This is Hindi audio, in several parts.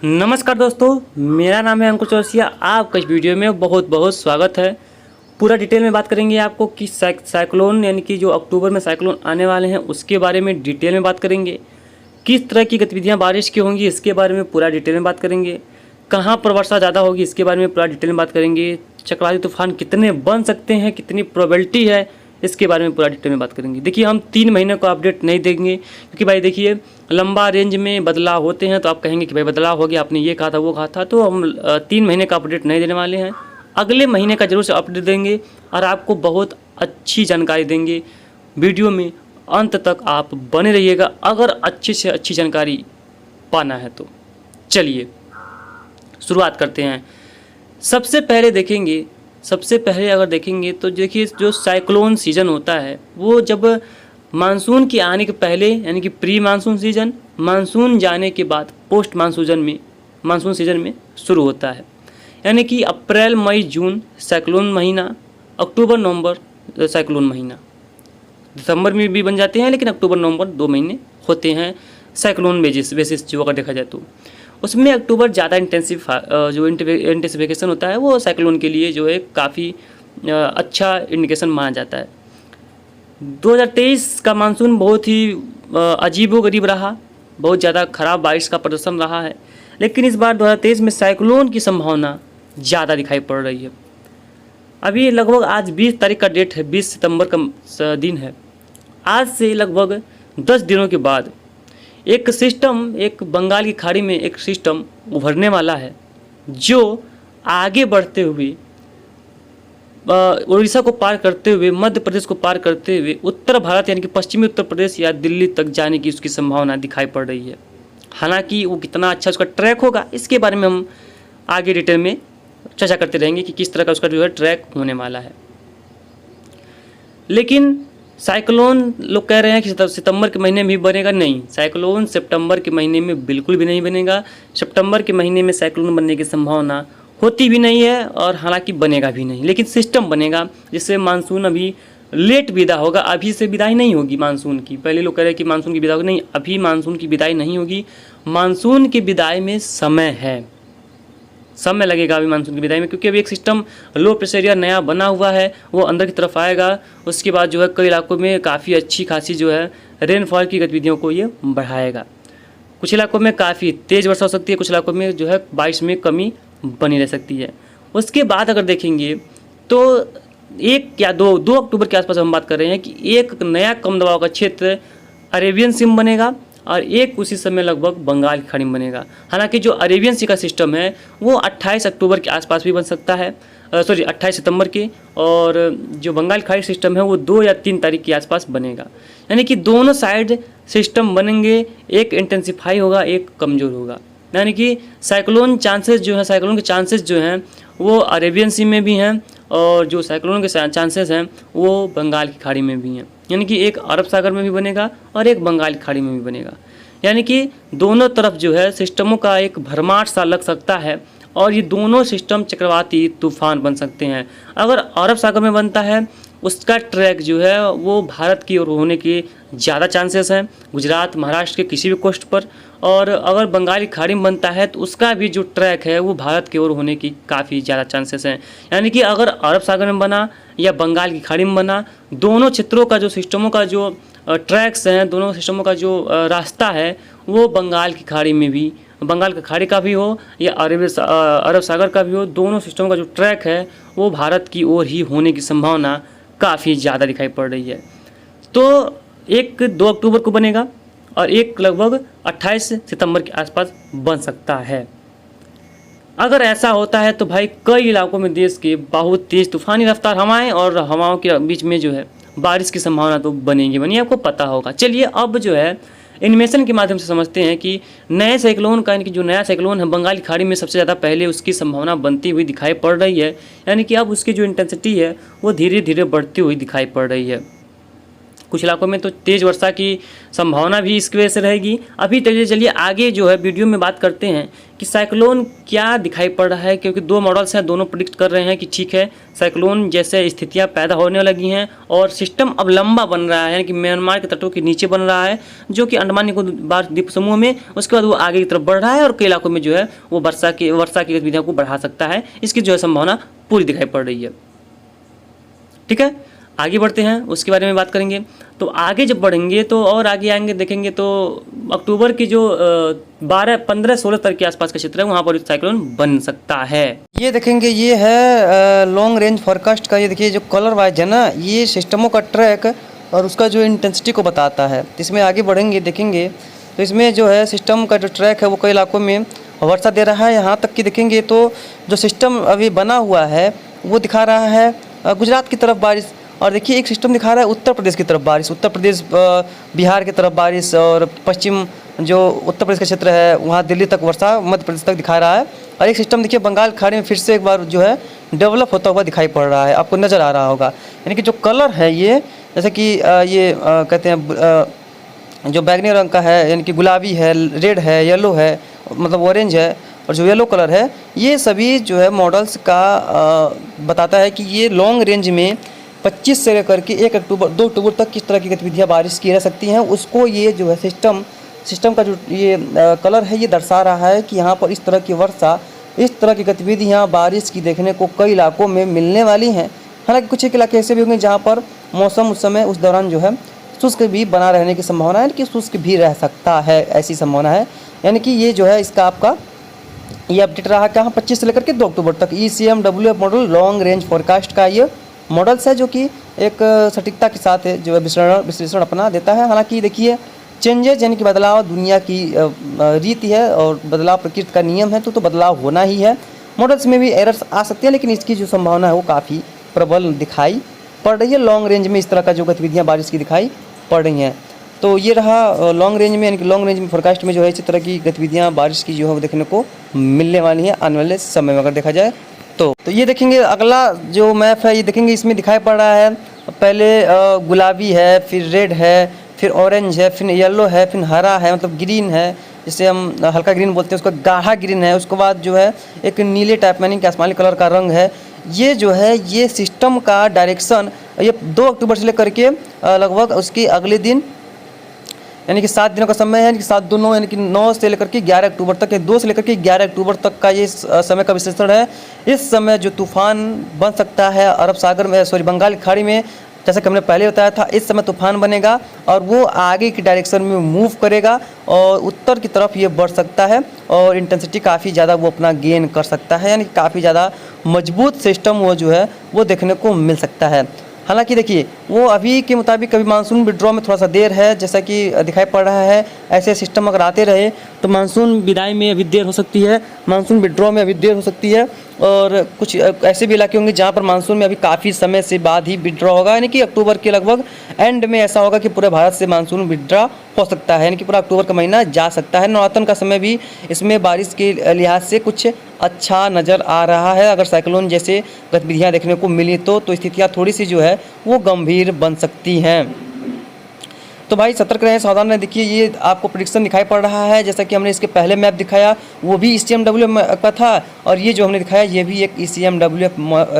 नमस्कार दोस्तों, मेरा नाम है अंकुर चौरसिया। आपका इस वीडियो में बहुत बहुत स्वागत है। पूरा डिटेल में बात करेंगे आपको कि साइक्लोन यानी कि जो अक्टूबर में साइक्लोन आने वाले हैं उसके बारे में डिटेल में बात करेंगे। किस तरह की गतिविधियां बारिश की होंगी इसके बारे में पूरा डिटेल में बात करेंगे। कहाँ पर वर्षा ज़्यादा होगी इसके बारे में पूरा डिटेल में बात करेंगे। चक्रवाती तूफान कितने बन सकते हैं, कितनी प्रोबेबिलिटी है, इसके बारे में पूरा डिटेल में बात करेंगे। देखिए, हम 3 महीने को अपडेट नहीं देंगे क्योंकि भाई देखिए लंबा रेंज में बदलाव होते हैं तो आप कहेंगे कि भाई बदलाव हो गया, आपने ये कहा था वो कहा था, तो हम 3 महीने का अपडेट नहीं देने वाले हैं। अगले महीने का जरूर से अपडेट देंगे और आपको बहुत अच्छी जानकारी देंगे। वीडियो में अंत तक आप बने रहिएगा अगर अच्छी से अच्छी जानकारी पाना है तो। चलिए शुरुआत करते हैं। सबसे पहले अगर देखेंगे तो देखिए जो साइक्लोन सीज़न होता है वो जब मानसून के आने के पहले यानी कि प्री मानसून सीज़न, मानसून जाने के बाद पोस्ट मानसून सीज़न में शुरू होता है। यानी कि अप्रैल मई जून साइक्लोन महीना, अक्टूबर नवंबर साइक्लोन महीना, दिसंबर में भी बन जाते हैं लेकिन अक्टूबर नवंबर 2 महीने होते हैं साइक्लोन बेसिस जो अगर देखा जाए तो। उसमें अक्टूबर ज़्यादा जो इंटेंसिफिकेशन होता है वो साइक्लोन के लिए जो है काफ़ी अच्छा इंडिकेशन माना जाता है। 2023 का मानसून बहुत ही अजीबोगरीब रहा, बहुत ज़्यादा ख़राब बारिश का प्रदर्शन रहा है, लेकिन इस बार 2023 में साइक्लोन की संभावना ज़्यादा दिखाई पड़ रही है। अभी लगभग आज 20 तारीख का डेट है, 20 सितंबर का दिन है। आज से लगभग 10 दिनों के बाद एक बंगाल की खाड़ी में एक सिस्टम उभरने वाला है जो आगे बढ़ते हुए उड़ीसा को पार करते हुए, मध्य प्रदेश को पार करते हुए उत्तर भारत यानी कि पश्चिमी उत्तर प्रदेश या दिल्ली तक जाने की उसकी संभावना दिखाई पड़ रही है। हालांकि वो कितना अच्छा उसका ट्रैक होगा इसके बारे में हम आगे डिटेल में चर्चा करते रहेंगे कि किस तरह का उसका जो है ट्रैक होने वाला है। लेकिन साइक्लोन लोग कह रहे हैं कि सितंबर के महीने में भी बनेगा। नहीं, साइक्लोन सितंबर के महीने में बिल्कुल भी नहीं बनेगा। सितंबर के महीने में साइक्लोन बनने की संभावना होती भी नहीं है और हालांकि बनेगा भी नहीं, लेकिन सिस्टम बनेगा जिससे मानसून अभी लेट विदा होगा। अभी से विदाई नहीं होगी मानसून की। पहले लोग कह रहे हैं कि मानसून की विदाई होगी, नहीं, अभी मानसून की विदाई नहीं होगी। मानसून की विदाई में समय लगेगा अभी मानसून की विदाई में, क्योंकि अभी एक सिस्टम लो प्रेशर एरिया नया बना हुआ है, वो अंदर की तरफ आएगा। उसके बाद जो है कई इलाकों में काफ़ी अच्छी खासी जो है रेनफॉल की गतिविधियों को ये बढ़ाएगा। कुछ इलाकों में काफ़ी तेज़ वर्षा हो सकती है, कुछ इलाकों में जो है बारिश में कमी बनी रह सकती है। उसके बाद अगर देखेंगे तो 1 या 2 अक्टूबर के आसपास हम बात कर रहे हैं कि एक नया कम दबाव का क्षेत्र अरेबियन सी में बनेगा और एक उसी समय लगभग बंगाल की खाड़ी में बनेगा। हालांकि जो अरेबियन सी का सिस्टम है वो 28 अक्टूबर के आसपास भी बन सकता है, 28 सितंबर के, और जो बंगाल की खाड़ी सिस्टम है वो 2 या 3 तारीख के आसपास बनेगा। यानी कि दोनों साइड सिस्टम बनेंगे, एक इंटेंसिफाई होगा, एक कमज़ोर होगा। यानी कि साइक्लोन के चांसेस जो हैं वो अरेबियन सी में भी हैं और जो साइक्लोन के चांसेस हैं वो बंगाल की खाड़ी में भी हैं। यानी कि एक अरब सागर में भी बनेगा और एक बंगाल की खाड़ी में भी बनेगा। यानी कि दोनों तरफ जो है सिस्टमों का एक भरमार सा लग सकता है और ये दोनों सिस्टम चक्रवाती तूफान बन सकते हैं। अगर अरब सागर में बनता है उसका ट्रैक जो है वो भारत की ओर होने के ज़्यादा चांसेस हैं, गुजरात महाराष्ट्र के किसी भी कोस्ट पर। और अगर बंगाली खाड़ी में बनता है तो उसका भी जो ट्रैक है वो भारत की ओर होने की काफ़ी ज़्यादा चांसेस हैं। यानी कि अगर अरब सागर में बना या बंगाल की खाड़ी में बना, दोनों क्षेत्रों का जो सिस्टमों का जो ट्रैक्स हैं, दोनों सिस्टमों का जो रास्ता है वो बंगाल की खाड़ी में भी, बंगाल की खाड़ी का भी हो या अरब सागर का भी हो, दोनों सिस्टमों का जो ट्रैक है वो भारत की ओर ही होने की संभावना काफ़ी ज़्यादा दिखाई पड़ रही है। तो एक 2 अक्टूबर को बनेगा और एक लगभग 28 सितंबर के आसपास बन सकता है। अगर ऐसा होता है तो भाई कई इलाकों में देश के बहुत तेज़ तूफानी रफ्तार हवाएं और हवाओं के बीच में जो है बारिश की संभावना तो बनेगी, आपको पता होगा। चलिए अब जो है एनिमेशन के माध्यम से समझते हैं कि नए साइक्लोन का, यानी कि जो नया साइक्लोन है बंगाल की खाड़ी में सबसे ज़्यादा पहले उसकी संभावना बनती हुई दिखाई पड़ रही है। यानी कि अब उसकी जो इंटेंसिटी है वो धीरे धीरे बढ़ती हुई दिखाई पड़ रही है। कुछ इलाकों में तो तेज़ वर्षा की संभावना भी इसकी वजह से रहेगी। अभी चलिए आगे जो है वीडियो में बात करते हैं कि साइक्लोन क्या दिखाई पड़ रहा है, क्योंकि दो मॉडल्स हैं, दोनों प्रिडिक्ट कर रहे हैं कि ठीक है साइक्लोन जैसे स्थितियां पैदा होने लगी हैं और सिस्टम अब लंबा बन रहा है, यानी कि म्यांमार के तटों के नीचे बन रहा है, जो कि अंडमान निकोबार द्वीप समूह में, उसके बाद वो आगे की तरफ बढ़ रहा है और कई इलाकों में जो है वो वर्षा की गतिविधियों को बढ़ा सकता है। इसकी जो है संभावना पूरी दिखाई पड़ रही है। ठीक है, आगे बढ़ते हैं, उसके बारे में बात करेंगे। तो आगे जब बढ़ेंगे तो और आगे आएंगे देखेंगे तो अक्टूबर की जो 12, 15, 16 तारीख के आसपास का क्षेत्र है वहाँ पर साइक्लोन बन सकता है। ये देखेंगे, ये है लॉन्ग रेंज फोरकास्ट का। ये देखिए जो कलर वाइज है ना, ये सिस्टमों का ट्रैक और उसका जो इंटेंसिटी को बताता है। इसमें आगे बढ़ेंगे देखेंगे तो इसमें जो है सिस्टम का जो ट्रैक है वो कई इलाकों में वर्षा दे रहा है। यहाँ तक कि देखेंगे तो जो सिस्टम अभी बना हुआ है वो दिखा रहा है गुजरात की तरफ बारिश, और देखिए एक सिस्टम दिखा रहा है उत्तर प्रदेश की तरफ बारिश, उत्तर प्रदेश बिहार की तरफ बारिश, और पश्चिम जो उत्तर प्रदेश का क्षेत्र है वहाँ दिल्ली तक वर्षा, मध्य प्रदेश तक दिखा रहा है। और एक सिस्टम देखिए बंगाल खाड़ी में फिर से एक बार जो है डेवलप होता हुआ दिखाई पड़ रहा है, आपको नज़र आ रहा होगा। यानी कि जो कलर है ये, जैसे कि ये कहते हैं जो बैगनी रंग का है, यानी कि गुलाबी है, रेड है, येलो है, मतलब ऑरेंज है, और जो येलो कलर है, ये सभी जो है मॉडल्स का बताता है कि ये लॉन्ग रेंज में 25 से लेकर के 1 अक्टूबर 2 अक्टूबर तक किस तरह की गतिविधियाँ बारिश की रह सकती हैं। उसको ये जो है सिस्टम का जो ये कलर है ये दर्शा रहा है कि यहाँ पर इस तरह की वर्षा, इस तरह की गतिविधियाँ बारिश की देखने को कई इलाकों में मिलने वाली हैं। हालांकि कुछ एक इलाके ऐसे भी होंगे जहाँ पर मौसम उस समय उस दौरान जो है शुष्क भी बना रहने की संभावना है, कि शुष्क भी रह सकता है, ऐसी संभावना है। यानी कि ये जो है इसका आपका ये अपडेट रहा कहाँ 25 से लेकर के 2 अक्टूबर तक ECMWF model long range forecast का ये मॉडल्स है, जो कि एक सटीकता के साथ है जो है विश्लेषण अपना देता है। हालांकि देखिए चेंजेज यानी कि बदलाव दुनिया की रीति है और बदलाव प्रकृति का नियम है, तो बदलाव होना ही है। मॉडल्स में भी एरर्स आ सकते हैं, लेकिन इसकी जो संभावना है वो काफ़ी प्रबल दिखाई पड़ रही है। लॉन्ग रेंज में इस तरह का जो गतिविधियाँ बारिश की दिखाई पड़ रही हैं। तो ये रहा लॉन्ग रेंज में, यानी कि लॉन्ग रेंज में फोरकास्ट में जो है इसी तरह की गतिविधियाँ बारिश की जो है वो देखने को मिलने वाली हैं आने वाले समय में अगर देखा जाए तो ये देखेंगे अगला जो मैप है, ये देखेंगे इसमें दिखाई पड़ रहा है पहले गुलाबी है, फिर रेड है, फिर ऑरेंज है, फिर येलो है, फिर हरा है, मतलब ग्रीन है, जिसे हम हल्का ग्रीन बोलते हैं, उसका गाढ़ा ग्रीन है। उसके बाद जो है एक नीले टाइप में, यानी कि आसमानी कलर का रंग है। ये जो है ये सिस्टम का डायरेक्शन ये 2 अक्टूबर से लेकर के लगभग उसके अगले दिन, यानी कि 7 दिनों का समय है, यानी कि 7 2 9, यानी कि 9 से लेकर के 11 अक्टूबर तक, 2 से लेकर के 11 अक्टूबर तक का ये समय का विश्लेषण है। इस समय जो तूफान बन सकता है अरब सागर में, बंगाल की खाड़ी में, जैसा कि हमने पहले बताया था, इस समय तूफान बनेगा और वो आगे की डायरेक्शन में मूव करेगा और उत्तर की तरफ ये बढ़ सकता है और इंटेंसिटी काफ़ी ज़्यादा वो अपना गेन कर सकता है, यानी काफ़ी ज़्यादा मजबूत सिस्टम वो जो है वो देखने को मिल सकता है। हालांकि देखिए वो अभी के मुताबिक अभी मानसून विड्रॉ में थोड़ा सा देर है, जैसा कि दिखाई पड़ रहा है। ऐसे सिस्टम अगर आते रहे तो मानसून विदाई में अभी देर हो सकती है, मानसून विड्रॉ में अभी देर हो सकती है, और कुछ ऐसे भी इलाके होंगे जहाँ पर मानसून में अभी काफ़ी समय से बाद ही विड्रॉ होगा, यानी कि अक्टूबर के लगभग एंड में ऐसा होगा कि पूरे भारत से मानसून विड्रॉ हो सकता है, यानी कि पूरा अक्टूबर का महीना जा सकता है। नवरात्र का समय भी इसमें बारिश के लिहाज से कुछ अच्छा नज़र आ रहा है। अगर साइक्लोन जैसे गतिविधियाँ देखने को मिली तो स्थितियाँ थोड़ी सी जो है वो गंभीर बन सकती हैं। तो भाई सतर्क रहें, सावधान रहें। देखिए ये आपको प्रेडिक्शन दिखाई पड़ रहा है, जैसा कि हमने इसके पहले मैप दिखाया वो भी ECMWF का था, और ये जो हमने दिखाया ये भी एक ECMWF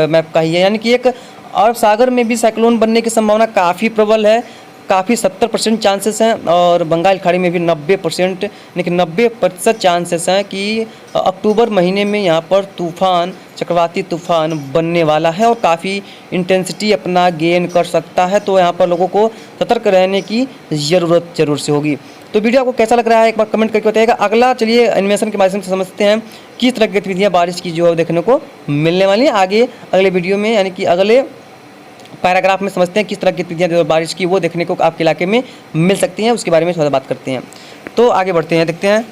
मैप का ही है, यानी कि एक अरब सागर में भी साइक्लोन बनने की संभावना काफ़ी प्रबल है, काफ़ी 70% चांसेस हैं, और बंगाल खाड़ी में भी 90%, यानी कि 90% चांसेस हैं कि अक्टूबर महीने में यहाँ पर तूफ़ान, चक्रवाती तूफ़ान बनने वाला है और काफ़ी इंटेंसिटी अपना गेन कर सकता है। तो यहाँ पर लोगों को सतर्क रहने की ज़रूरत जरूर से होगी। तो वीडियो आपको कैसा लग रहा है एक बार कमेंट करके बताइएगा। अगला चलिए एनिमेशन के माध्यम से समझते हैं किस तरह की गतिविधियाँ बारिश की जो है देखने को मिलने वाली है आगे अगले वीडियो में, यानी कि अगले पैराग्राफ में समझते हैं किस तरह की गतिविधियाँ बारिश की वो देखने को आपके इलाके में मिल सकती हैं, उसके बारे में थोड़ा बात करते हैं। तो आगे बढ़ते हैं, देखते हैं।